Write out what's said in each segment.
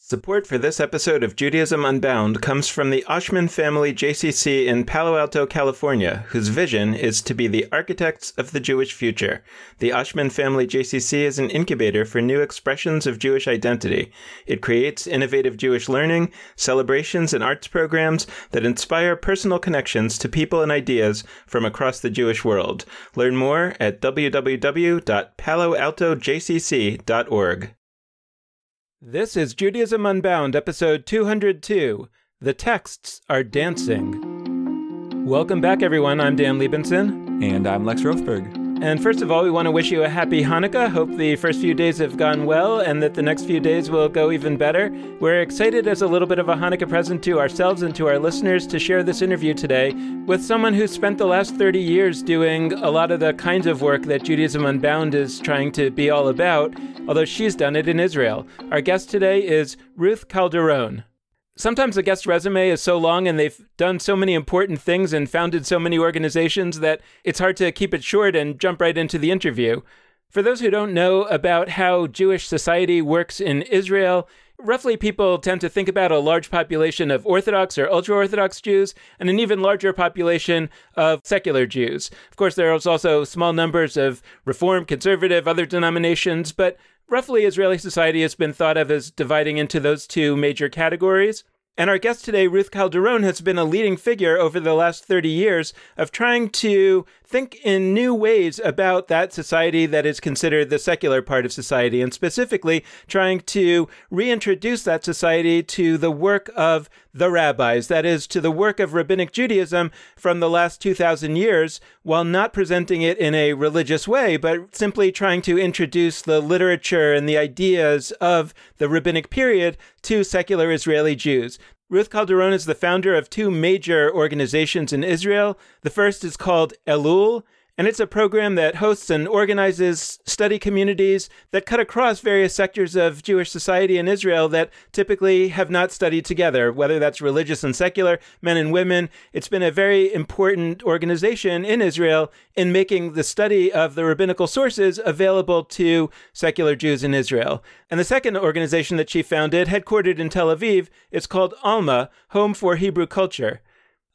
Support for this episode of Judaism Unbound comes from the Oshman family JCC in Palo Alto, California, whose vision is to be the architects of the Jewish future. The Oshman family JCC is an incubator for new expressions of Jewish identity. It creates innovative Jewish learning, celebrations, and arts programs that inspire personal connections to people and ideas from across the Jewish world. Learn more at www.paloaltojcc.org. This is Judaism Unbound, episode 202. The Texts Are Dancing. Welcome back, everyone. I'm Dan Liebenson. And I'm Lex Rothberg. And first of all, we want to wish you a happy Hanukkah. Hope the first few days have gone well and that the next few days will go even better. We're excited as a little bit of a Hanukkah present to ourselves and to our listeners to share this interview today with someone who spent the last 30 years doing a lot of the kinds of work that Judaism Unbound is trying to be all about, although she's done it in Israel. Our guest today is Ruth Calderon. Sometimes a guest resume is so long and they've done so many important things and founded so many organizations that it's hard to keep it short and jump right into the interview. For those who don't know about how Jewish society works in Israel, roughly people tend to think about a large population of Orthodox or ultra-Orthodox Jews and an even larger population of secular Jews. Of course, there are also small numbers of Reform, Conservative, other denominations, but roughly, Israeli society has been thought of as dividing into those two major categories. And our guest today, Ruth Calderon, has been a leading figure over the last 30 years of trying to think in new ways about that society that is considered the secular part of society, and specifically trying to reintroduce that society to the work of the rabbis, that is, to the work of rabbinic Judaism from the last 2,000 years, while not presenting it in a religious way, but simply trying to introduce the literature and the ideas of the rabbinic period to secular Israeli Jews. Ruth Calderon is the founder of two major organizations in Israel. The first is called Elul, and it's a program that hosts and organizes study communities that cut across various sectors of Jewish society in Israel that typically have not studied together, whether that's religious and secular, men and women. It's been a very important organization in Israel in making the study of the rabbinical sources available to secular Jews in Israel. And the second organization that she founded, headquartered in Tel Aviv, is called Alma, Home for Hebrew Culture.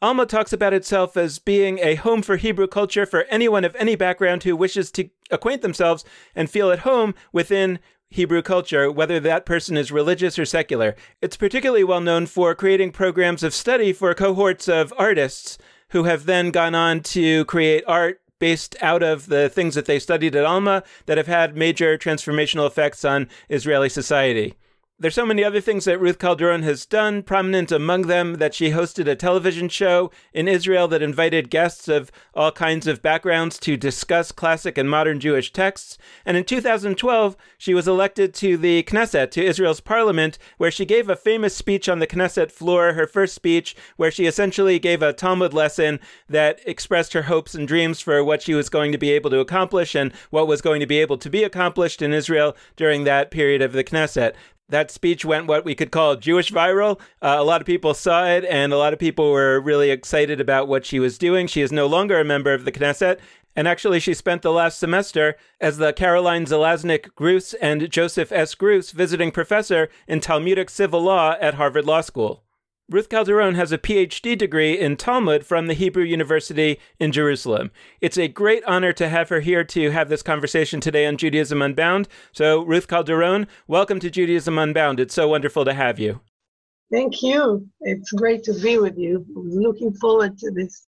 Alma talks about itself as being a home for Hebrew culture for anyone of any background who wishes to acquaint themselves and feel at home within Hebrew culture, whether that person is religious or secular. It's particularly well known for creating programs of study for cohorts of artists who have then gone on to create art based out of the things that they studied at Alma that have had major transformational effects on Israeli society. There's so many other things that Ruth Calderon has done, prominent among them that she hosted a television show in Israel that invited guests of all kinds of backgrounds to discuss classic and modern Jewish texts. And in 2012, she was elected to the Knesset, to Israel's parliament, where she gave a famous speech on the Knesset floor, her first speech, where she essentially gave a Talmud lesson that expressed her hopes and dreams for what she was going to be able to accomplish and what was going to be able to be accomplished in Israel during that period of the Knesset. That speech went what we could call Jewish viral. A lot of people saw it, and a lot of people were really excited about what she was doing. She is no longer a member of the Knesset, and actually she spent the last semester as the Caroline Zelaznik Gruss and Joseph S. Gruss visiting professor in Talmudic civil law at Harvard Law School. Ruth Calderon has a PhD degree in Talmud from the Hebrew University in Jerusalem. It's a great honor to have her here to have this conversation today on Judaism Unbound. So, Ruth Calderon, welcome to Judaism Unbound. It's so wonderful to have you. Thank you. It's great to be with you. I'm looking forward to this.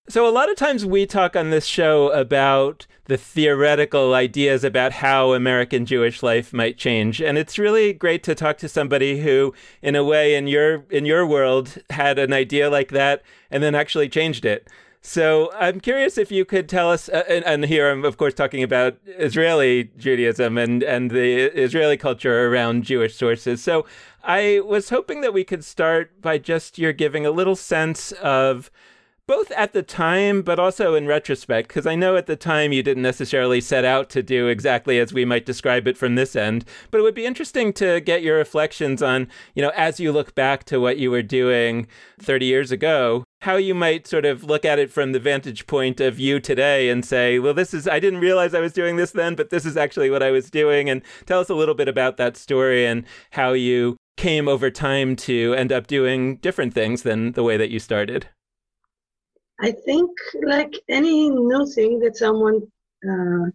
So a lot of times we talk on this show about the theoretical ideas about how American Jewish life might change. And it's really great to talk to somebody who, in a way, in your world, had an idea like that and then actually changed it. So I'm curious if you could tell us, and here I'm, of course, talking about Israeli Judaism and the Israeli culture around Jewish sources. So I was hoping that we could start by just your giving a little sense of both at the time, but also in retrospect, because I know at the time you didn't necessarily set out to do exactly as we might describe it from this end, but it would be interesting to get your reflections on, as you look back to what you were doing 30 years ago, how you might sort of look at it from the vantage point of you today and say, well, I didn't realize I was doing this then, but this is actually what I was doing. And tell us a little bit about that story and how you came over time to end up doing different things than the way that you started. I think like any new thing that someone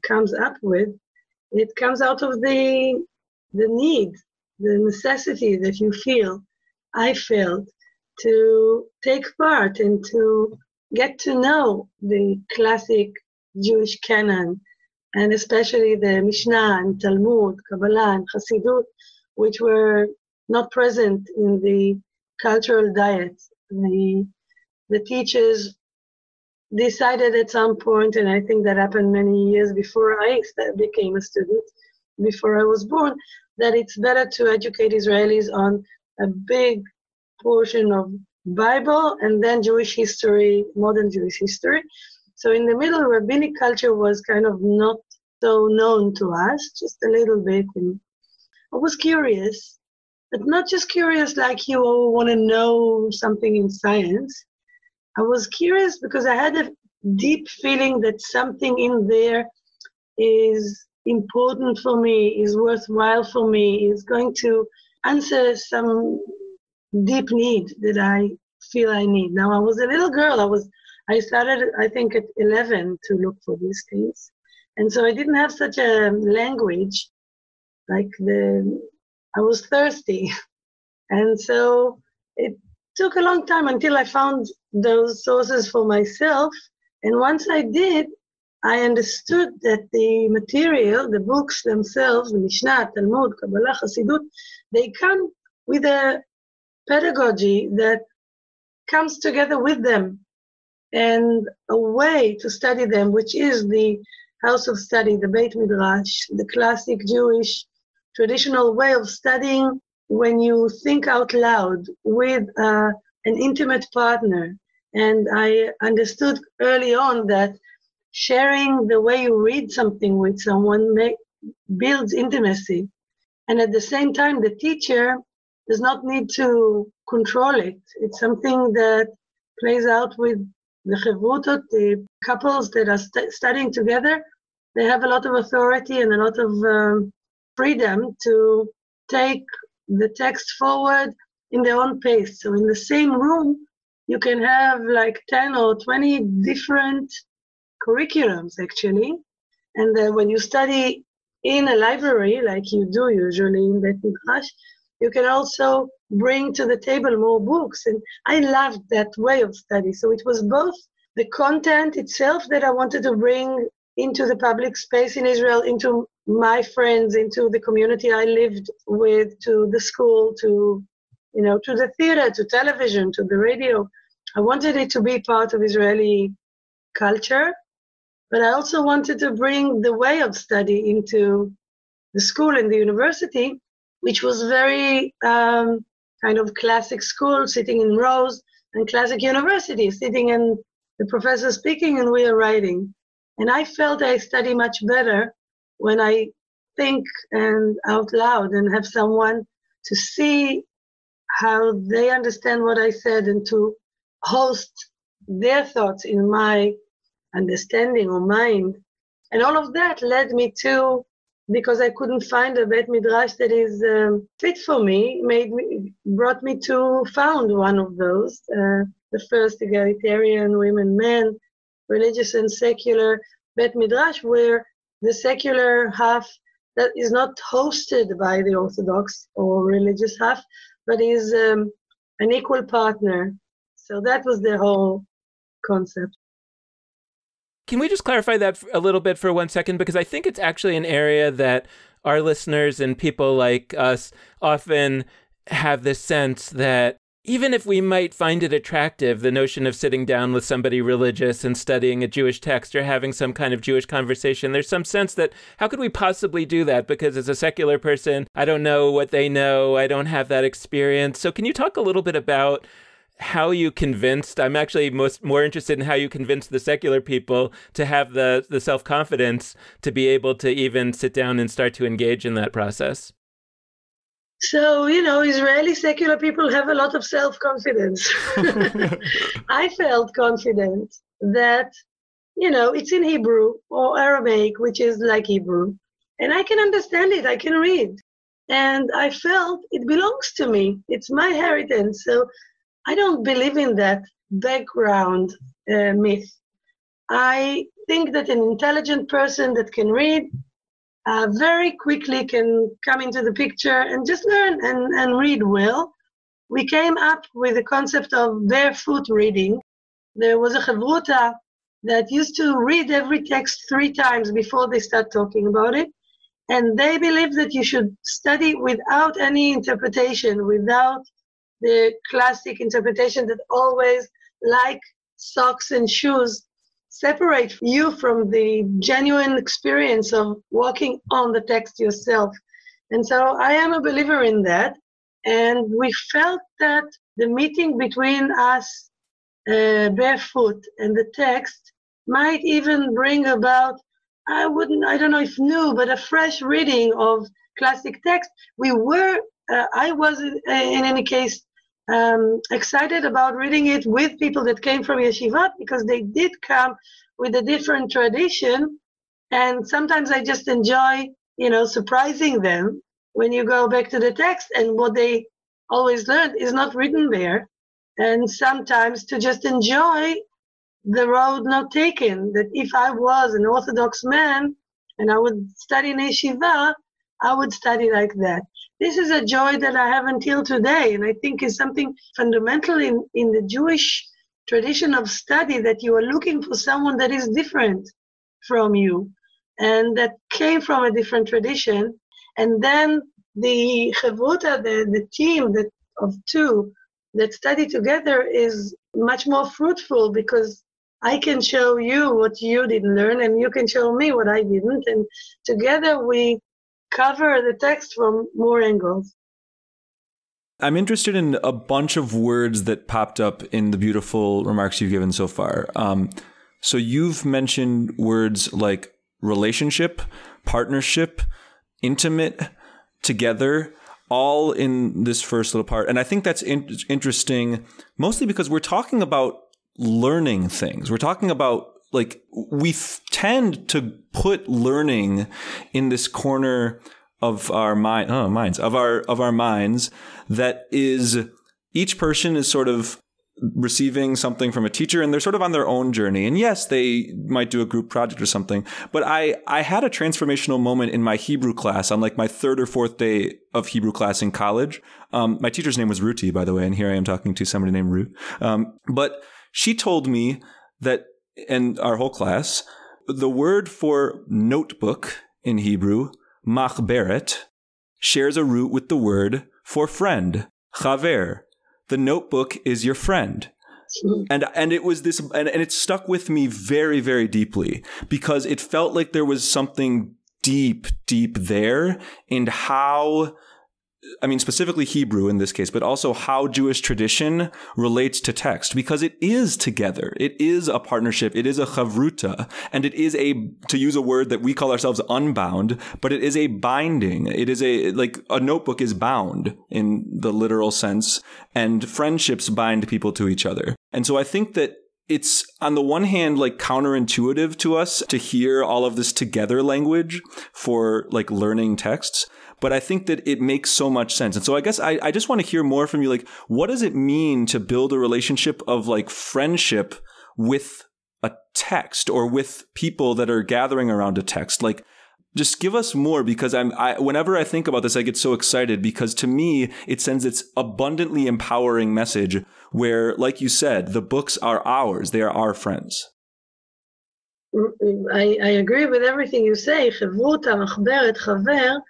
comes up with, it comes out of the need, the necessity that you feel, I felt, to take part and to get to know the classic Jewish canon, and especially the Mishnah and Talmud, Kabbalah and Hasidut, which were not present in the cultural diet. The teachers decided at some point, and I think that happened many years before I became a student, before I was born, that it's better to educate Israelis on a big portion of Bible and then Jewish history, modern Jewish history. So in the middle, rabbinic culture was kind of not so known to us, just a little bit. And I was curious, but not just curious like you want to know something in science. I was curious because I had a deep feeling that something in there is important for me, is worthwhile for me, is going to answer some deep need that I feel I need. Now, I was a little girl. I started, I think, at 11 to look for these things. And so I didn't have such a language, I was thirsty. And so it took a long time until I found those sources for myself. And once I did, I understood that the material, the books themselves, the Mishnah, Talmud, Kabbalah, Hasidut, they come with a pedagogy that comes together with them and a way to study them, which is the house of study, the Beit Midrash, the classic Jewish traditional way of studying when you think out loud with an intimate partner. And I understood early on that sharing the way you read something with someone builds intimacy. And at the same time, the teacher does not need to control it. It's something that plays out with the chevrutot, the couples that are studying together. They have a lot of authority and a lot of freedom to take the text forward in their own pace. So in the same room, you can have like 10 or 20 different curriculums, actually. And when you study in a library, like you do usually in Beit Midrash, you can also bring to the table more books. And I loved that way of study. So it was both the content itself that I wanted to bring into the public space in Israel, into my friends, into the community I lived with, to the school, to the theater, to television, to the radio. I wanted it to be part of Israeli culture, but I also wanted to bring the way of study into the school and the university, which was very kind of classic school, sitting in rows, and classic university, sitting and the professor speaking and we are writing. And I felt I study much better when I think and out loud and have someone to see how they understand what I said and to host their thoughts in my understanding or mind. And all of that led me to, because I couldn't find a Beit Midrash that is fit for me, brought me to found one of those, the first egalitarian women-men, religious and secular Beit Midrash, where the secular half that is not hosted by the Orthodox or religious half, but is an equal partner. So that was the whole concept. Can we just clarify that a little bit for 1 second? Because I think it's actually an area that our listeners and people like us often have this sense that even if we might find it attractive, the notion of sitting down with somebody religious and studying a Jewish text or having some kind of Jewish conversation, there's some sense that how could we possibly do that? Because as a secular person, I don't know what they know. I don't have that experience. So can you talk a little bit about how you convinced, I'm actually more interested in how you convinced the secular people to have the self-confidence to be able to even sit down and start to engage in that process? So, Israeli secular people have a lot of self-confidence. I felt confident that, it's in Hebrew or Aramaic, which is like Hebrew, and I can understand it, I can read. And I felt it belongs to me. It's my heritage. So I don't believe in that background myth. I think that an intelligent person that can read very quickly can come into the picture and just learn and read well. We came up with the concept of barefoot reading. There was a chavruta that used to read every text 3 times before they start talking about it. And they believe that you should study without any interpretation, without the classic interpretation that always, like socks and shoes, separate you from the genuine experience of walking on the text yourself. And so I am a believer in that. And we felt that the meeting between us barefoot and the text might even bring about, I don't know if new, but a fresh reading of classic text. I was in any case excited about reading it with people that came from yeshiva, because they did come with a different tradition. And sometimes I just enjoy, surprising them when you go back to the text and what they always learned is not written there. And sometimes to just enjoy the road not taken, that if I was an Orthodox man and I would study in yeshiva, I would study like that. This is a joy that I have until today, and I think is something fundamental in the Jewish tradition of study, that you are looking for someone that is different from you and that came from a different tradition. And then the chavruta, the team of 2 that study together is much more fruitful, because I can show you what you didn't learn and you can show me what I didn't. And together we cover the text from more angles. I'm interested in a bunch of words that popped up in the beautiful remarks you've given so far. So you've mentioned words like relationship, partnership, intimate, together, all in this first little part. And I think that's interesting, mostly because we're talking about learning things. We're talking about, like, we tend to put learning in this corner of our minds that is, each person is sort of receiving something from a teacher and they're sort of on their own journey. And yes, they might do a group project or something. But I had a transformational moment in my Hebrew class on like my 3rd or 4th day of Hebrew class in college. My teacher's name was Ruth, by the way. And here I am talking to somebody named Ruth. But she told me that, and our whole class, the word for notebook in Hebrew, machberet, shares a root with the word for friend, chaver. The notebook is your friend. And it was this, and it stuck with me very, very deeply, because it felt like there was something deep, deep there in how, I mean, specifically Hebrew in this case, but also how Jewish tradition relates to text, because it is together. It is a partnership. It is a chavruta, and it is to use a word that we call ourselves unbound, but it is a binding. It is like a notebook is bound in the literal sense, and friendships bind people to each other. And so I think that it's, on the one hand, like counterintuitive to us to hear all of this together language for like learning texts. But I think that it makes so much sense. And so I guess I just want to hear more from you. Like, what does it mean to build a relationship of like friendship with a text, or with people that are gathering around a text? Like, just give us more, because whenever I think about this, I get so excited, because to me, it sends its abundantly empowering message where, like you said, the books are ours. They are our friends. I agree with everything you say. Chavruta, machberet, chaver,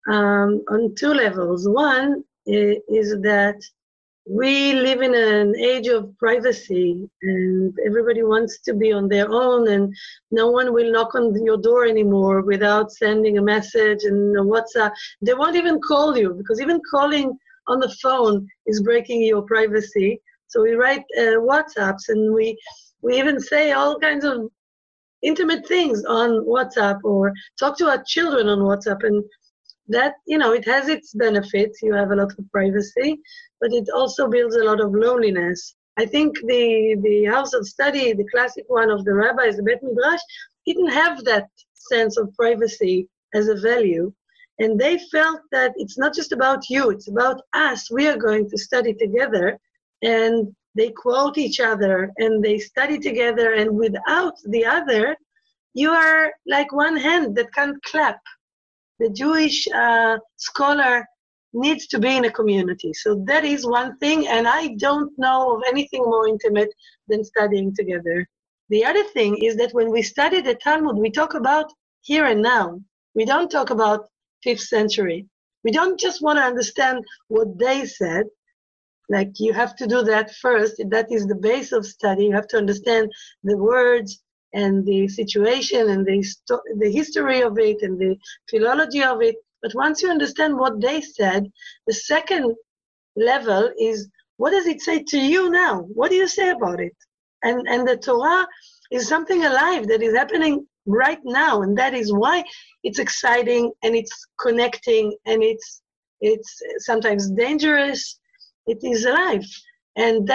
on 2 levels. One is that we live in an age of privacy, and everybody wants to be on their own, and no one will knock on your door anymore without sending a message and a WhatsApp. They won't even call you, because even calling on the phone is breaking your privacy. So we write WhatsApps, and we even say all kinds of intimate things on WhatsApp, or talk to our children on WhatsApp. And that, it has its benefits. You have a lot of privacy, but it also builds a lot of loneliness. I think the house of study, the classic one of the rabbis, the Bet Midrash, didn't have that sense of privacy as a value. And they felt that it's not just about you, it's about us. We are going to study together. And they quote each other and they study together. And without the other, you are like one hand that can't clap. The Jewish scholar needs to be in a community. So that is one thing. And I don't know of anything more intimate than studying together. The other thing is that when we study the Talmud, we talk about here and now. We don't talk about 5th century. We don't just want to understand what they said. Like, you have to do that first. That is the base of study. You have to understand the words and the situation and the history of it and the philology of it. But once you understand what they said, the second level is, what does it say to you now? What do you say about it? And the Torah is something alive that is happening right now, and that is why it's exciting and it's connecting and it's sometimes dangerous. It is alive, and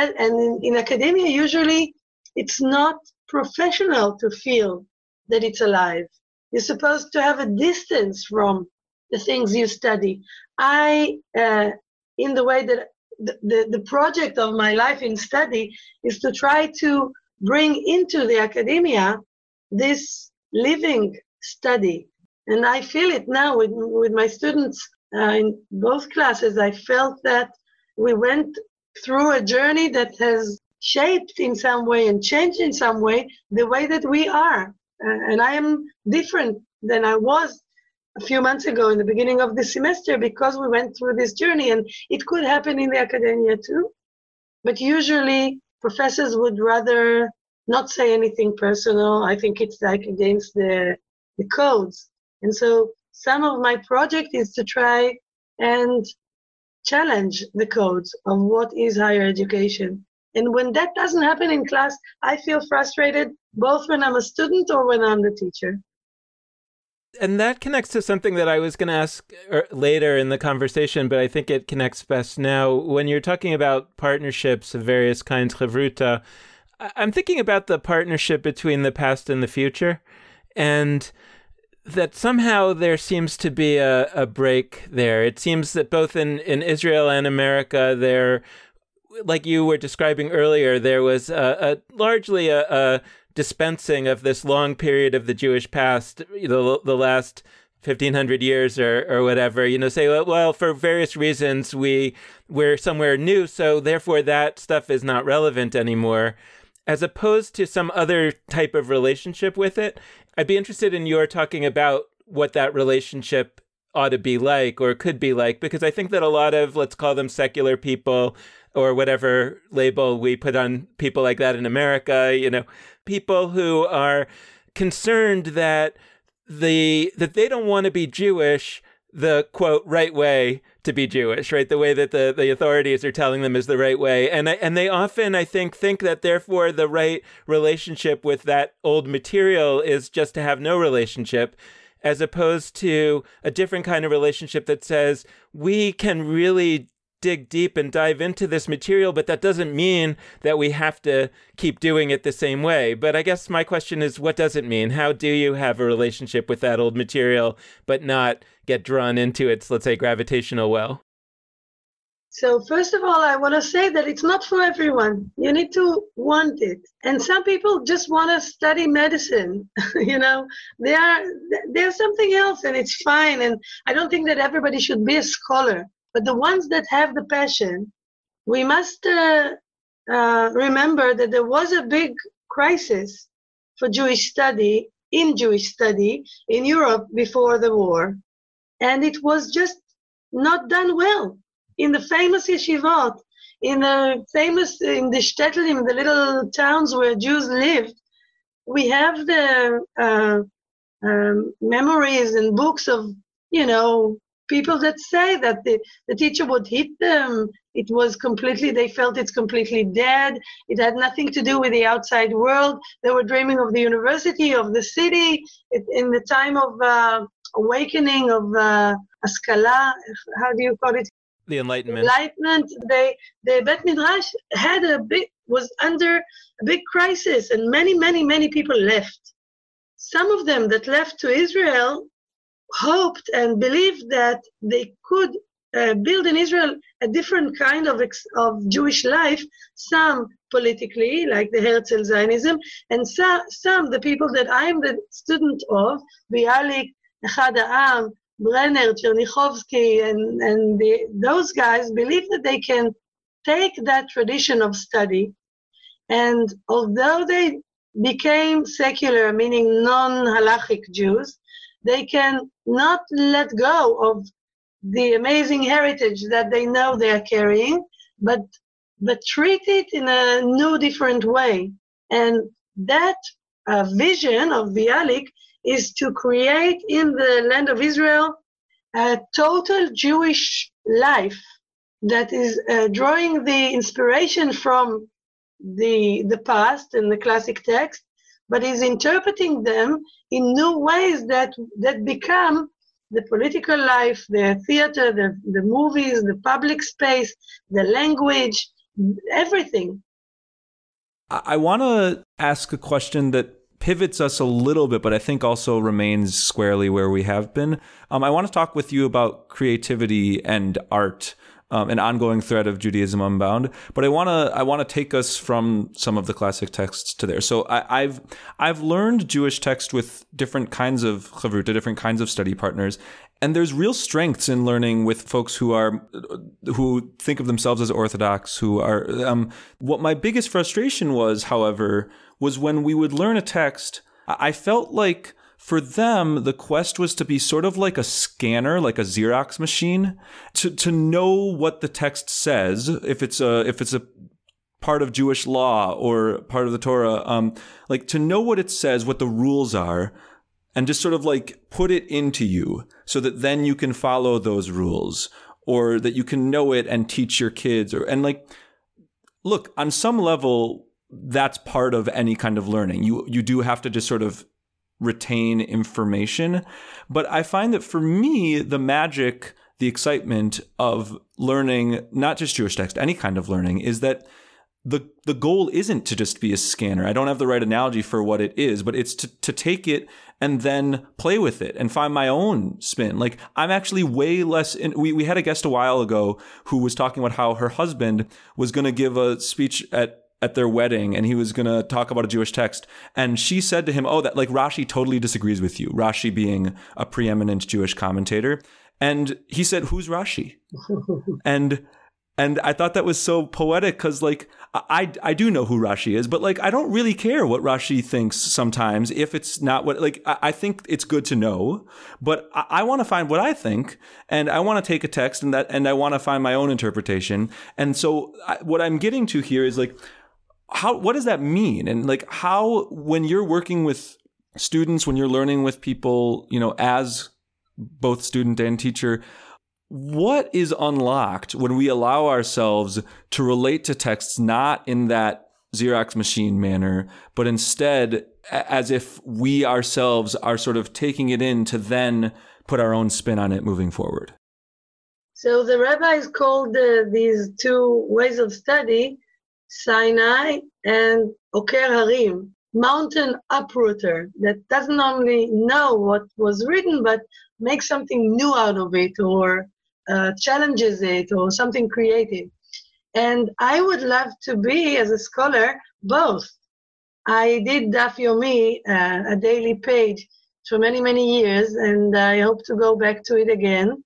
in academia usually it's not professional to feel that it's alive. You're supposed to have a distance from the things you study. In the way that the project of my life in study is to try to bring into the academia this living study. And I feel it now with my students in both classes. I felt that we went through a journey that has shaped in some way and changed in some way the way that we are. And I am different than I was a few months ago in the beginning of the semester because we went through this journey, and it could happen in the academia too. But usually professors would rather not say anything personal. I think it's like against the codes. And so some of my project is to try and challenge the codes of what is higher education. And when that doesn't happen in class, I feel frustrated, both when I'm a student or when I'm the teacher. And that connects to something that I was going to ask later in the conversation, but I think it connects best now. When you're talking about partnerships of various kinds, chavruta, I'm thinking about the partnership between the past and the future, and that somehow there seems to be a break there. It seems that both in Israel and America, there, like you were describing earlier, there was largely a dispensing of this long period of the Jewish past, the last 1,500 years or whatever, say, well, for various reasons, we're somewhere new, so therefore that stuff is not relevant anymore, as opposed to some other type of relationship with it. I'd be interested in your talking about what that relationship ought to be like or could be like, because I think that a lot of, let's call them secular people, or whatever label we put on people like that in America, people who are concerned that they don't want to be Jewish the, quote, right way to be Jewish, right? The way that the authorities are telling them is the right way. And they often, I think that therefore the right relationship with that old material is just to have no relationship, as opposed to a different kind of relationship that says we can really dig deep and dive into this material, but that doesn't mean that we have to keep doing it the same way. But I guess my question is, what does it mean? How do you have a relationship with that old material, but not get drawn into its, let's say, gravitational well? So first of all, I want to say that it's not for everyone. You need to want it. And some people just want to study medicine. There's something else, and it's fine. And I don't think that everybody should be a scholar. But the ones that have the passion, we must remember that there was a big crisis for Jewish study in Europe before the war. And it was just not done well. In the famous yeshivot, in the shtetlim, the little towns where Jews lived, we have the memories and books of, people that say that the teacher would hit them. It was they felt it's completely dead. It had nothing to do with the outside world. They were dreaming of the university, of the city. In the time of awakening of Haskalah, how do you call it? The Enlightenment. Enlightenment. The Bet Midrash was under a big crisis, and many people left. Some of them that left to Israel hoped and believed that they could build in Israel a different kind of Jewish life, some politically, like the Herzl Zionism, and some, the people that I'm the student of, Bialik, Echad Ha'am, Brenner, Chernichovsky, and those guys believe that they can take that tradition of study, and although they became secular, meaning non-halachic Jews, they can not let go of the amazing heritage that they know they are carrying, but treat it in a new, different way. And that vision of Bialik is to create in the land of Israel a total Jewish life that is drawing the inspiration from the past and the classic text, but is interpreting them in new ways that become the political life, the theater, the movies, the public space, the language, everything. I want to ask a question that pivots us a little bit, but I think also remains squarely where we have been. I want to talk with you about creativity and art, an ongoing thread of Judaism Unbound. But I want to take us from some of the classic texts to there. So I've learned Jewish text with different kinds of chavruta, different kinds of study partners. And there's real strengths in learning with folks who think of themselves as Orthodox, who are, what my biggest frustration was, however, was when we would learn a text, I felt like for them, the quest was to be sort of like a scanner, like a Xerox machine, to know what the text says, if it's a part of Jewish law or part of the Torah, like to know what it says, what the rules are, and just sort of like put it into you so that then you can follow those rules, or that you can know it and teach your kids, and like, look, on some level, that's part of any kind of learning. You do have to just sort of retain information. But I find that for me, the magic, the excitement of learning, not just Jewish text, any kind of learning, is that the goal isn't to just be a scanner. I don't have the right analogy for what it is, but it's to take it and then play with it and find my own spin. Like, I'm actually way less we had a guest a while ago who was talking about how her husband was going to give a speech at their wedding, and he was going to talk about a Jewish text. And she said to him, oh, that like Rashi totally disagrees with you. Rashi being a preeminent Jewish commentator. And he said, who's Rashi? And I thought that was so poetic, because like I do know who Rashi is, but like I don't really care what Rashi thinks sometimes if it's not what, like I think it's good to know, but I want to find what I think, and I want to take a text and I want to find my own interpretation. And so what I'm getting to here is like, what does that mean? And like how, when you're working with students, when you're learning with people, you know, as both student and teacher, what is unlocked when we allow ourselves to relate to texts not in that Xerox machine manner, but instead as if we ourselves are sort of taking it in to then put our own spin on it moving forward? So the rabbis called these two ways of study Sinai and Oker Harim, mountain uprooter, that doesn't only know what was written, but makes something new out of it, or challenges it, or something creative. And I would love to be, as a scholar, both. I did Daf Yomi, a daily page, for many years, and I hope to go back to it again.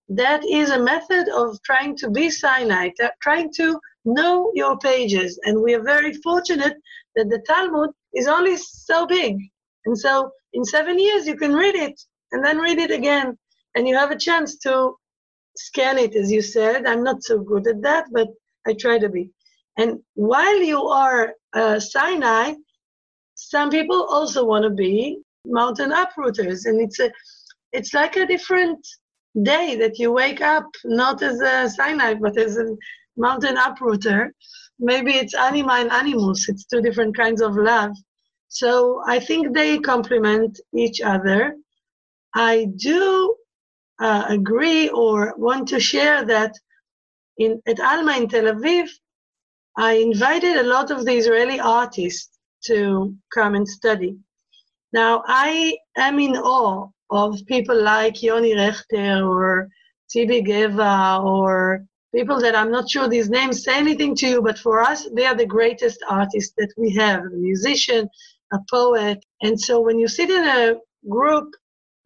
That is a method of trying to be Sinai, trying to know your pages. And we are very fortunate that the Talmud is only so big. And so in 7 years, you can read it and then read it again. And you have a chance to scan it, as you said. I'm not so good at that, but I try to be. And while you are Sinai, some people also want to be mountain uprooters. And it's like a different day that you wake up, not as a Sinai, but as a mountain uprooter. Maybe it's anima and animus. It's two different kinds of love. So I think they complement each other. I do agree or want to share that at Alma in Tel Aviv, I invited a lot of the Israeli artists to come and study. Now, I am in awe of people like Yoni Rechter or Tibi Geva or people that I'm not sure these names say anything to you, but for us, they are the greatest artists that we have, a musician, a poet. And so when you sit in a group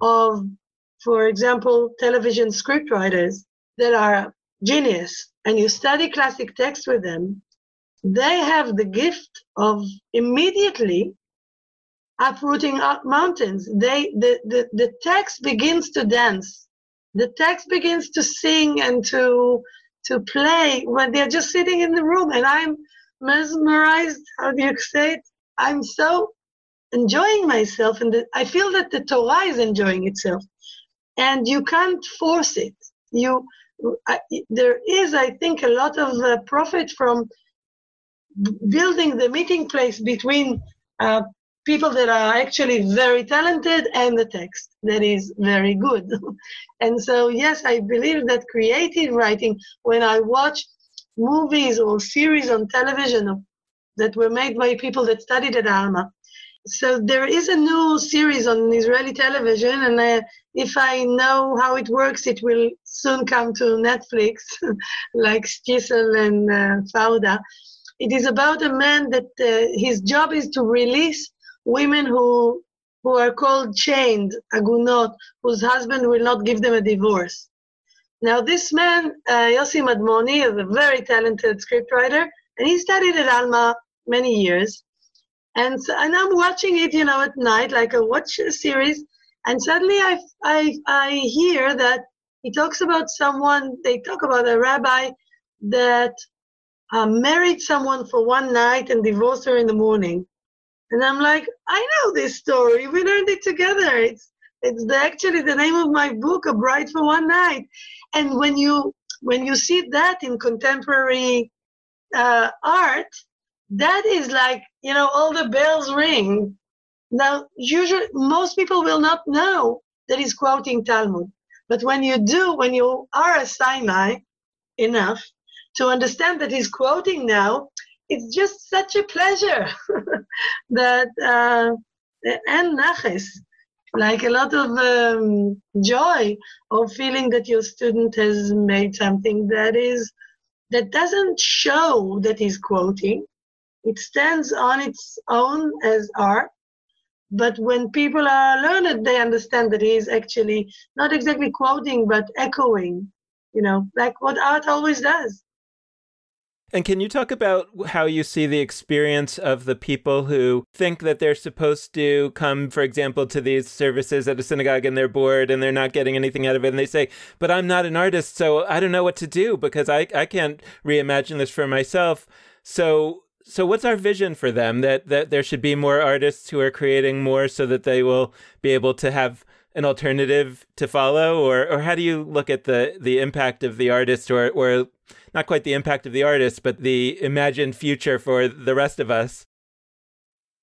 of, for example, television scriptwriters that are genius, and you study classic text with them, they have the gift of immediately uprooting up mountains. The text begins to dance. The text begins to sing and to play when they're just sitting in the room. And I'm mesmerized, how do you say it? I'm so enjoying myself, and I feel that the Torah is enjoying itself. And you can't force it. There is, I think, a lot of profit from building the meeting place between people that are actually very talented and the text that is very good. And so, yes, I believe that creative writing, when I watch movies or series on television that were made by people that studied at Alma, so there is a new series on Israeli television, and if I know how it works, it will soon come to Netflix, like Stiesel and Fauda. It is about a man that his job is to release women who are called chained, agunot, whose husband will not give them a divorce. Now this man, Yossi Madmoni, is a very talented scriptwriter, and he studied at Alma many years. And I'm watching it, at night, like I watch a series, and suddenly I hear that he talks about they talk about a rabbi that married someone for one night and divorced her in the morning. And I'm like, I know this story. We learned it together. It's actually the name of my book, A Bride for One Night. And when you see that in contemporary art, that is like, all the bells ring. Now, usually, most people will not know that he's quoting Talmud. But when you are a Sinai enough to understand that he's quoting now, it's just such a pleasure that, and naches, like a lot of joy of feeling that your student has made something that doesn't show that he's quoting. It stands on its own as art, but when people are learned, they understand that he is actually not exactly quoting, but echoing, like what art always does. And can you talk about how you see the experience of the people who think that they're supposed to come, for example, to these services at a synagogue and they're bored and they're not getting anything out of it, and they say, but I'm not an artist, so I don't know what to do because I can't reimagine this for myself. So what's our vision for them? That there should be more artists who are creating more so that they will be able to have an alternative to follow? Or how do you look at the impact of the artist, or not quite the impact of the artist, but the imagined future for the rest of us?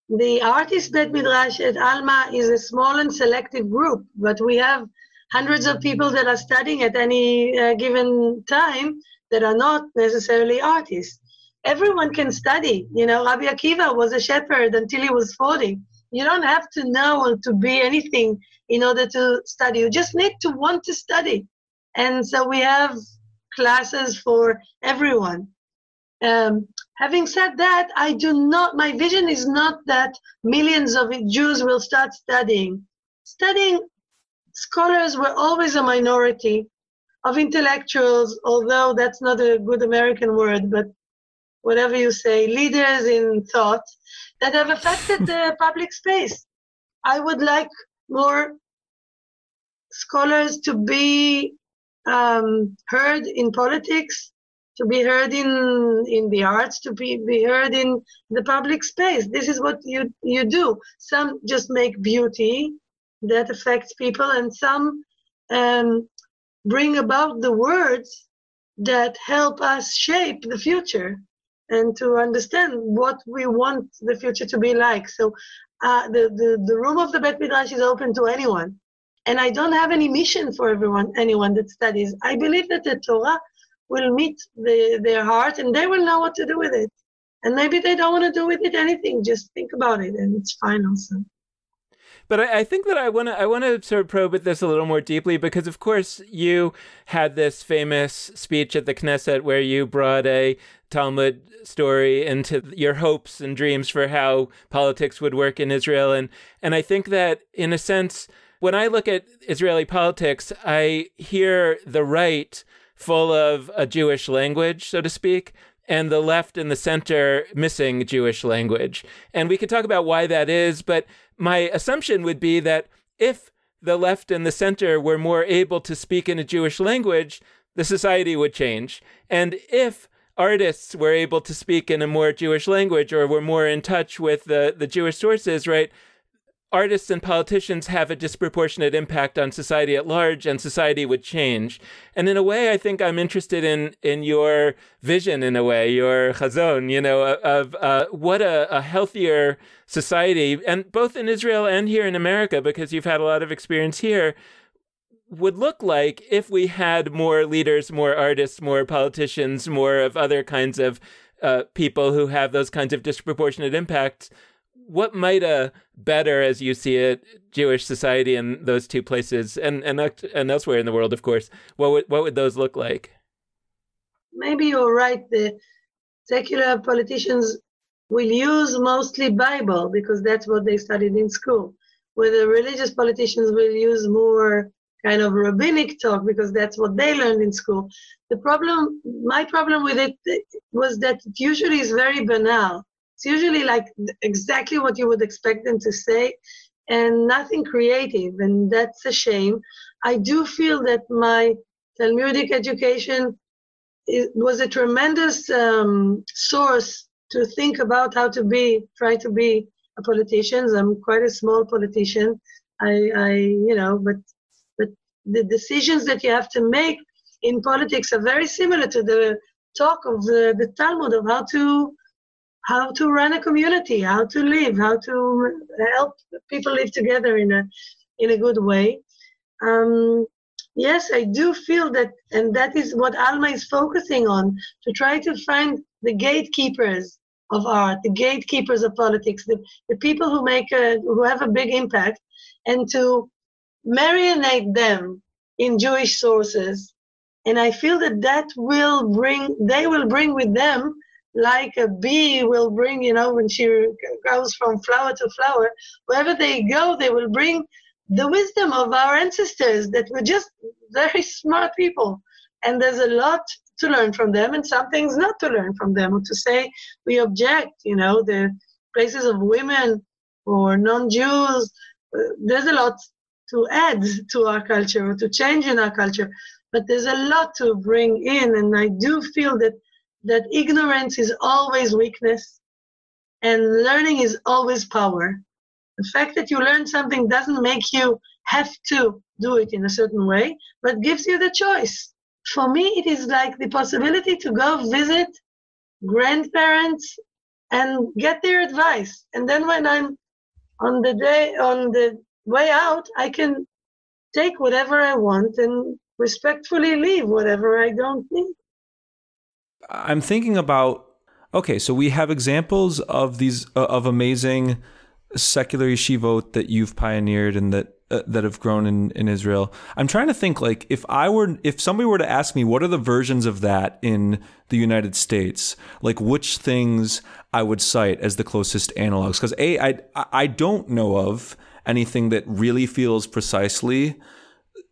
The artist Bet Midrash at Alma is a small and selective group, but we have hundreds of people that are studying at any given time that are not necessarily artists. Everyone can study. Rabbi Akiva was a shepherd until he was 40. You don't have to know or to be anything in order to study. You just need to want to study. And so we have classes for everyone. Having said that, my vision is not that millions of Jews will start studying. Studying scholars were always a minority of intellectuals, although that's not a good American word, but whatever you say, leaders in thought that have affected the public space. I would like more scholars to be heard in politics, to be heard in the arts, to be heard in the public space. This is what you do. Some just make beauty that affects people, and some bring about the words that help us shape the future and to understand what we want the future to be like. So the room of the Bet Midrash is open to anyone. And I don't have any mission for anyone that studies. I believe that the Torah will meet their heart and they will know what to do with it. And maybe they don't want to do with it anything. Just think about it and it's fine also. But I think that I want to sort of probe at this a little more deeply because, of course, you had this famous speech at the Knesset where you brought a Talmud story into your hopes and dreams for how politics would work in Israel. And I think that, in a sense, when I look at Israeli politics, I hear the right full of a Jewish language, so to speak, and the left and the center missing Jewish language. And we could talk about why that is, but my assumption would be that if the left and the center were more able to speak in a Jewish language, the society would change. And if artists were able to speak in a more Jewish language or were more in touch with the Jewish sources, right, artists and politicians have a disproportionate impact on society at large, and society would change. And in a way, I think I'm interested in your vision, in a way, your chazon, of what a healthier society, and both in Israel and here in America, because you've had a lot of experience here, would look like if we had more leaders, more artists, more politicians, more of other kinds of people who have those kinds of disproportionate impacts. What might a better, as you see it, Jewish society in those two places and elsewhere in the world, of course, what would those look like? Maybe you're right. The secular politicians will use mostly Bible because that's what they studied in school. Where the religious politicians will use more kind of rabbinic talk because that's what they learned in school. My problem with it was that it usually is very banal. It's usually like exactly what you would expect them to say and nothing creative, and that's a shame. I do feel that my Talmudic education was a tremendous source to think about how to try to be a politician. I'm quite a small politician. But the decisions that you have to make in politics are very similar to the talk of the Talmud of how to run a community, how to live, how to help people live together in a good way. Yes, I do feel that, and that is what Alma is focusing on, to try to find the gatekeepers of art, the gatekeepers of politics, the people who have a big impact, and to marinate them in Jewish sources. And I feel that they will bring with them, like a bee will bring, when she goes from flower to flower, wherever they go, they will bring the wisdom of our ancestors that were just very smart people. And there's a lot to learn from them and some things not to learn from them, or to say we object, the places of women or non-Jews. There's a lot to add to our culture or to change in our culture, but there's a lot to bring in. And I do feel that ignorance is always weakness and learning is always power. The fact that you learn something doesn't make you have to do it in a certain way, but gives you the choice. For me, it is like the possibility to go visit grandparents and get their advice. And then when I'm on the way out, I can take whatever I want and respectfully leave whatever I don't need. I'm thinking about, okay, so we have examples of these of amazing secular yeshivot that you've pioneered and that have grown in Israel. I'm trying to think, like, if somebody were to ask me what are the versions of that in the United States, like which things I would cite as the closest analogs, because I don't know of anything that really feels precisely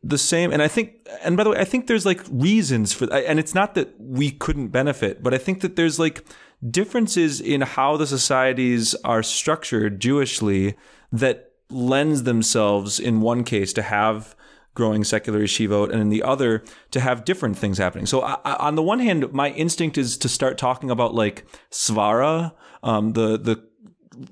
the same. And by the way, I think there's like reasons for that. And it's not that we couldn't benefit, but I think that there's like differences in how the societies are structured Jewishly that lends themselves in one case to have growing secular yeshivot and in the other to have different things happening. So on the one hand, my instinct is to start talking about like Svara, the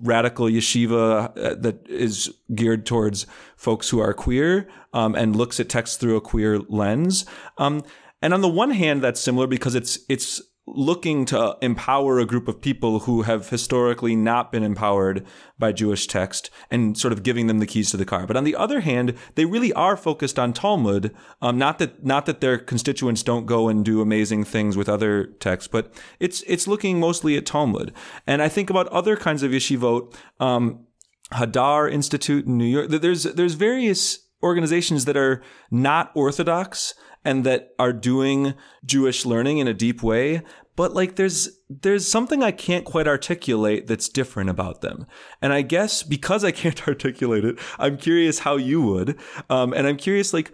radical yeshiva that is geared towards folks who are queer and looks at text through a queer lens. And on the one hand, that's similar because it's looking to empower a group of people who have historically not been empowered by Jewish text and sort of giving them the keys to the car. But on the other hand, they really are focused on Talmud. Not that their constituents don't go and do amazing things with other texts, but it's looking mostly at Talmud. And I think about other kinds of yeshivot, Hadar Institute in New York. There's various organizations that are not Orthodox and that are doing Jewish learning in a deep way. But like there's something I can't quite articulate that's different about them. And I guess because I can't articulate it, I'm curious how you would. And I'm curious, like,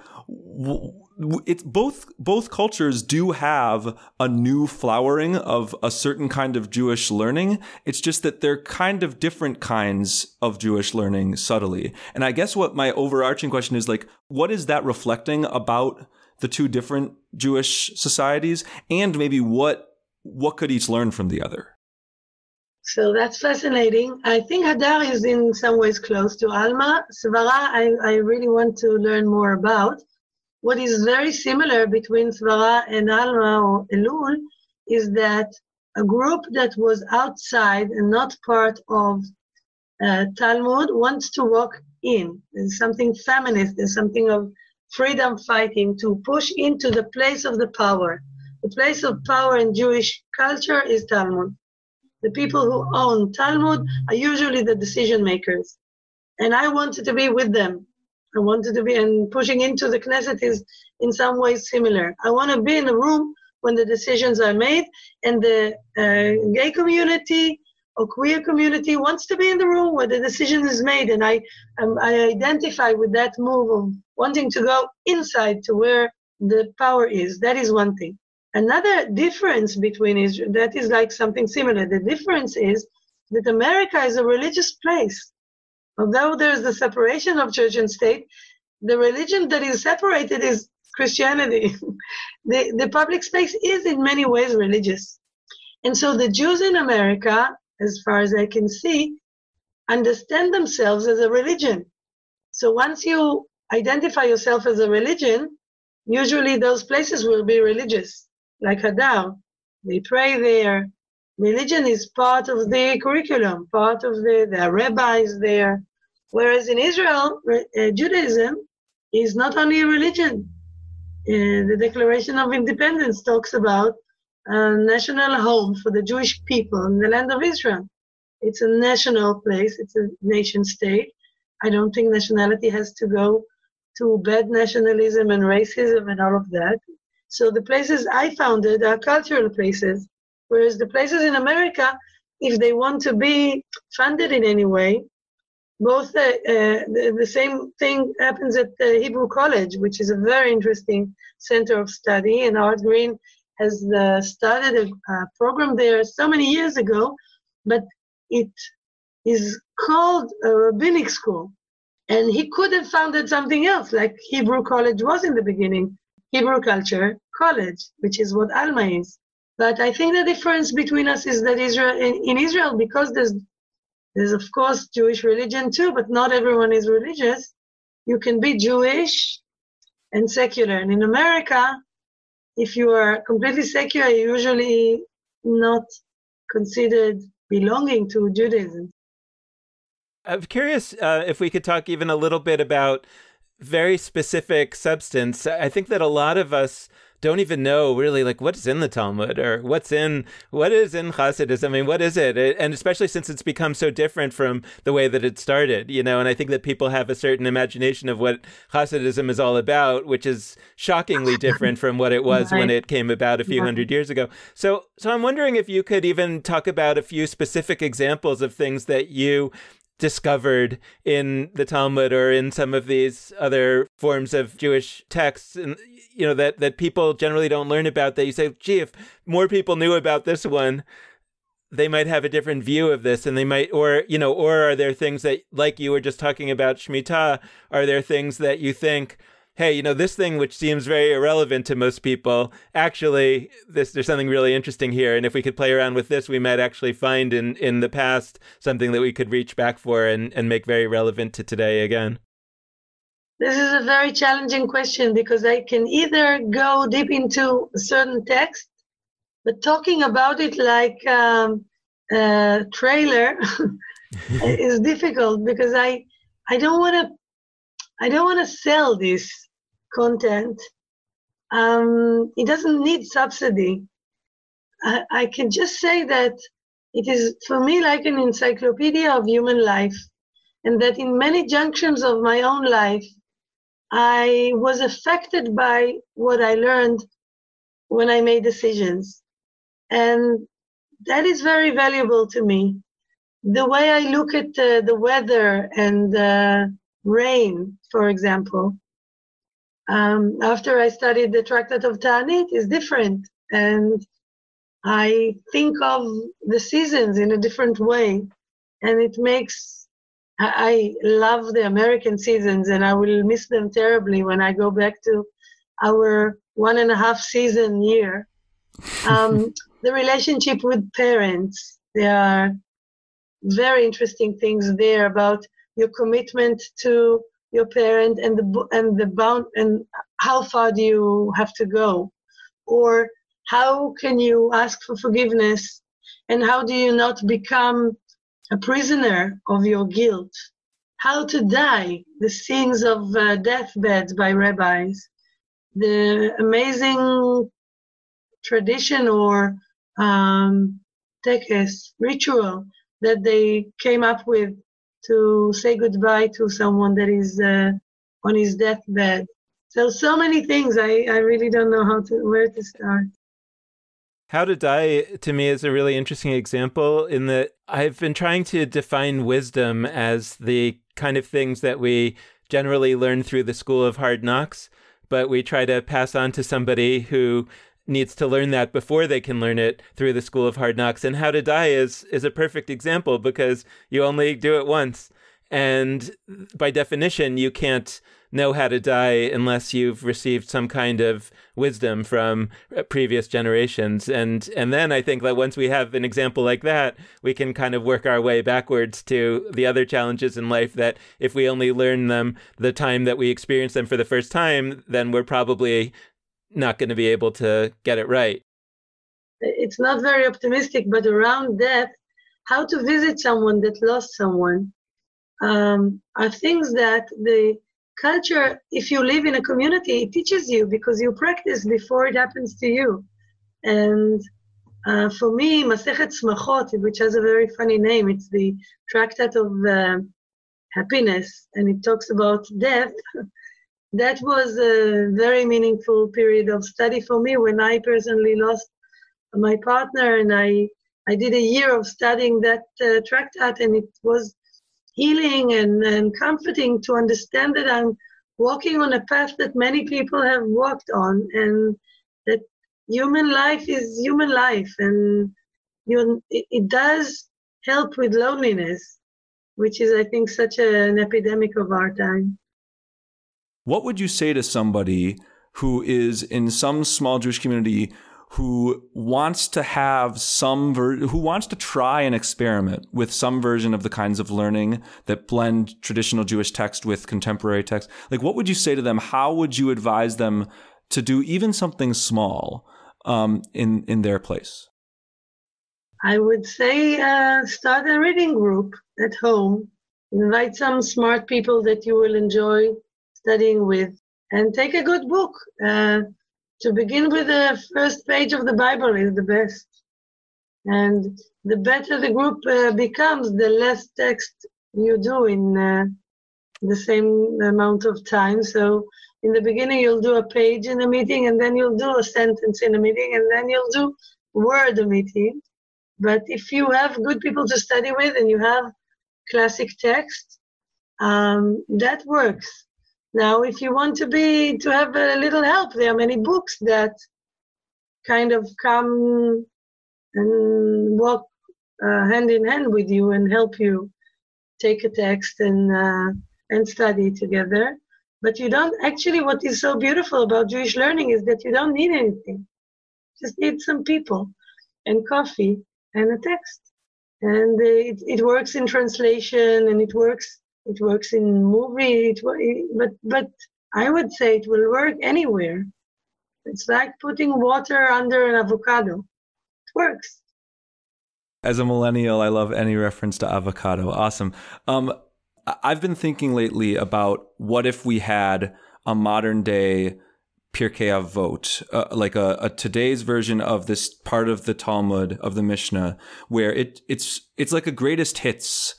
it's both cultures do have a new flowering of a certain kind of Jewish learning. It's just that they're kind of different kinds of Jewish learning subtly. And I guess what my overarching question is, like, what is that reflecting about the two different Jewish societies, and maybe what could each learn from the other? So that's fascinating. I think Hadar is in some ways close to Alma. Svara, I really want to learn more about. What is very similar between Svara and Alma or Elul is that a group that was outside and not part of Talmud wants to walk in. There's something feminist, there's something of freedom fighting to push into the place of the power. The place of power in Jewish culture is Talmud. The people who own Talmud are usually the decision makers. And I wanted to be with them. I wanted to be, and pushing into the Knesset is in some ways similar. I want to be in the room when the decisions are made, and the gay community or queer community wants to be in the room where the decision is made. And I identify with that move of wanting to go inside to where the power is. That is one thing. Another difference between Israel, that is like something similar. The difference is that America is a religious place. Although there's the separation of church and state, the religion that is separated is Christianity. The public space is in many ways religious. And so the Jews in America, as far as I can see, understand themselves as a religion. So once you identify yourself as a religion, usually those places will be religious, like Hadar. They pray there. Religion is part of the curriculum, part of the rabbis there. Whereas in Israel, Judaism is not only a religion. The Declaration of Independence talks about a national home for the Jewish people in the land of Israel. It's a national place. It's a nation state. I don't think nationality has to go to bad nationalism and racism and all of that. So the places I founded are cultural places, whereas the places in America, if they want to be funded in any way, both the same thing happens at the Hebrew College, which is a very interesting center of study, and Art Green has started a program there so many years ago, but it is called a rabbinic school. And he could have founded something else, like Hebrew College was in the beginning, Hebrew Culture College, which is what Alma is. But I think the difference between us is that in Israel, because there's of course Jewish religion too, but not everyone is religious, you can be Jewish and secular. And in America, if you are completely secular, you're usually not considered belonging to Judaism. I'm curious if we could talk even a little bit about very specific substance. I think that a lot of us don't even know really like what's in the Talmud or what is in Hasidism. I mean, what is it? And especially since it's become so different from the way that it started, you know, and I think that people have a certain imagination of what Hasidism is all about, which is shockingly different from what it was when it came about a few hundred years ago. So I'm wondering if you could even talk about a few specific examples of things that you discovered in the Talmud or in some of these other forms of Jewish texts, and you know that people generally don't learn about, that you say, gee, if more people knew about this one, they might have a different view of this, and they might, or are there things that, like you were just talking about Shemitah, are there things that you think, hey, you know, this thing which seems very irrelevant to most people, actually, there's something really interesting here. And if we could play around with this, we might actually find in the past something that we could reach back for and make very relevant to today again. This is a very challenging question because I can either go deep into a certain text but talking about it like a trailer is difficult because I don't want to sell this content. It doesn't need subsidy. I can just say that it is for me like an encyclopedia of human life, and that in many junctions of my own life, I was affected by what I learned when I made decisions. And that is very valuable to me. The way I look at the weather and rain, for example, after I studied the Tractate of Ta'anit, is different. And I think of the seasons in a different way. And it makes, I love the American seasons, and I will miss them terribly when I go back to our 1.5 season year. The relationship with parents, there are very interesting things there about your commitment to your parent and the bound and how far do you have to go, or how can you ask for forgiveness, and how do you not become a prisoner of your guilt? How to die, the scenes of deathbeds by rabbis, the amazing tradition or tekes, ritual that they came up with to say goodbye to someone that is on his deathbed. So many things. I really don't know where to start. How to Die, to me, is a really interesting example in that I've been trying to define wisdom as the kind of things that we generally learn through the school of hard knocks, but we try to pass on to somebody who needs to learn that before they can learn it through the school of hard knocks. And How to Die is a perfect example because you only do it once. And by definition, you can't know how to die unless you've received some kind of wisdom from previous generations. And then I think that once we have an example like that, we can kind of work our way backwards to the other challenges in life that if we only learn them the time that we experience them for the first time, then we're probably not going to be able to get it right. It's not very optimistic, but around death, how to visit someone that lost someone are things that the culture, if you live in a community, it teaches you because you practice before it happens to you. And for me, Masechet Smachot, which has a very funny name, it's the Tractate of Happiness, and it talks about death. That was a very meaningful period of study for me when I personally lost my partner, and I did a year of studying that tractate, and it was healing and comforting to understand that I'm walking on a path that many people have walked on, and that human life is human life, and it does help with loneliness, which is, I think, such an epidemic of our time. What would you say to somebody who is in some small Jewish community who wants to have who wants to try and experiment with some version of the kinds of learning that blend traditional Jewish text with contemporary text? Like, what would you say to them? How would you advise them to do even something small in their place? I would say start a reading group at home. Invite some smart people that you will enjoy studying with, and take a good book. To begin with, the first page of the Bible is the best. And the better the group becomes, the less text you do in the same amount of time. So in the beginning, you'll do a page in a meeting, and then you'll do a sentence in a meeting, and then you'll do word a meeting. But if you have good people to study with and you have classic text, that works. Now, if you want to have a little help, there are many books that kind of come and walk hand in hand with you and help you take a text and study together. But you don't actually, what is so beautiful about Jewish learning is that you don't need anything. Just need some people and coffee and a text. And it works in translation, and it works in movie, but I would say it will work anywhere. It's like putting water under an avocado. works. As a millennial, I love any reference to avocado. Awesome. I've been thinking lately about what if we had a modern day Pirkei Avot, like a today's version of this part of the Talmud, of the Mishnah, where it's like a greatest hits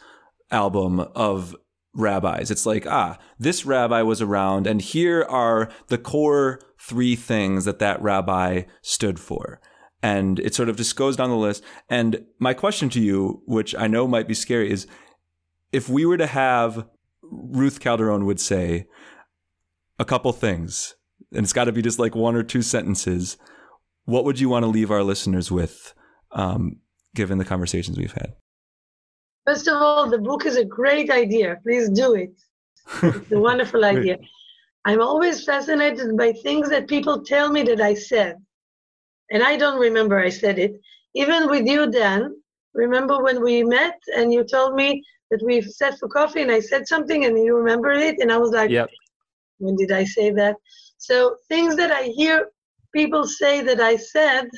album of rabbis. It's like, this rabbi was around, and here are the core 3 things that rabbi stood for. And it sort of just goes down the list. And my question to you, which I know might be scary, is if we were to have, Ruth Calderon would say, a couple things, and it's got to be just like 1 or 2 sentences, what would you want to leave our listeners with, given the conversations we've had? First of all, the book is a great idea. Please do it. It's a wonderful idea. I'm always fascinated by things that people tell me that I said. And I don't remember I said it. Even with you, Dan, remember when we met and you told me that we sat for coffee and I said something and you remember it? And I was like, yep. When did I say that? So things that I hear people say that I said,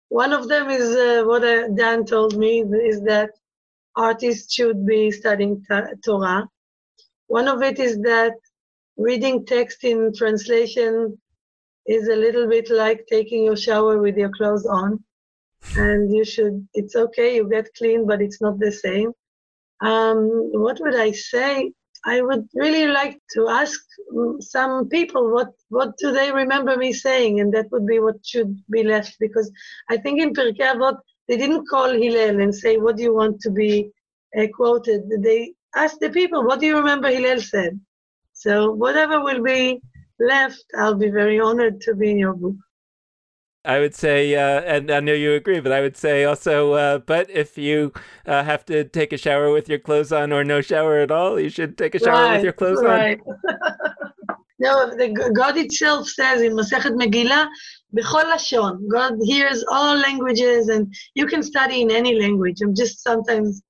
one of them is what Dan told me, is that artists should be studying Torah. One of it is that reading text in translation is a little bit like taking your shower with your clothes on. And it's okay, you get clean, but it's not the same. What would I say? I would really like to ask some people what do they remember me saying, and that would be what should be left, because I think in Pirkei Avot, they didn't call Hillel and say, what do you want to be quoted? They asked the people, what do you remember Hillel said? So whatever will be left, I'll be very honored to be in your book. I would say, and I know you agree, but I would say also, but if you have to take a shower with your clothes on or no shower at all, you should take a shower with your clothes on. No, God itself says in Masechet Megillah, B'chol Lashon, God hears all languages, and you can study in any language. I'm just sometimes,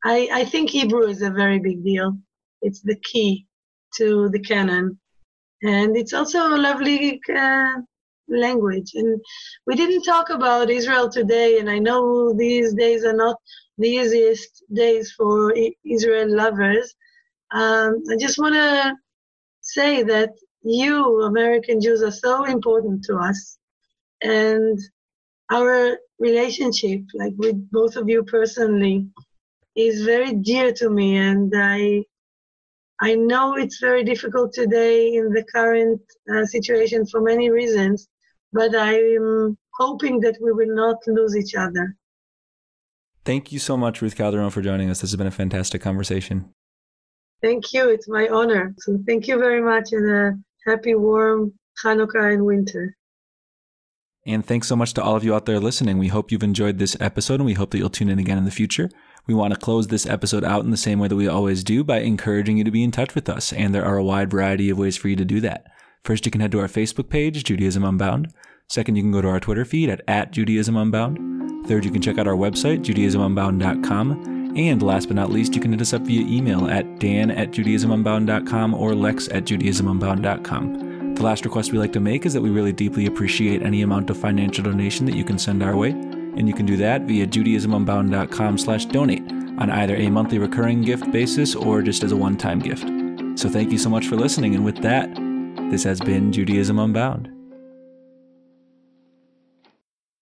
I think Hebrew is a very big deal. It's the key to the canon. And it's also a lovely language. And we didn't talk about Israel today, and I know these days are not the easiest days for Israel lovers. I just want to say that you, American Jews, are so important to us. And our relationship, like with both of you personally, is very dear to me. And I know it's very difficult today in the current situation for many reasons, but I'm hoping that we will not lose each other. Thank you so much, Ruth Calderon, for joining us. This has been a fantastic conversation. Thank you. It's my honor. So thank you very much, and a happy, warm Hanukkah and winter. And thanks so much to all of you out there listening. We hope you've enjoyed this episode, and we hope that you'll tune in again in the future. We want to close this episode out in the same way that we always do, by encouraging you to be in touch with us, and there are a wide variety of ways for you to do that. First, you can head to our Facebook page, Judaism Unbound. Second, you can go to our Twitter feed at Judaism Unbound. Third, you can check out our website, JudaismUnbound.com. And last but not least, you can hit us up via email at dan@JudaismUnbound.com or lex@JudaismUnbound.com. The last request we like to make is that we really deeply appreciate any amount of financial donation that you can send our way. And you can do that via JudaismUnbound.com/donate on either a monthly recurring gift basis or just as a one-time gift. So thank you so much for listening. And with that, this has been Judaism Unbound.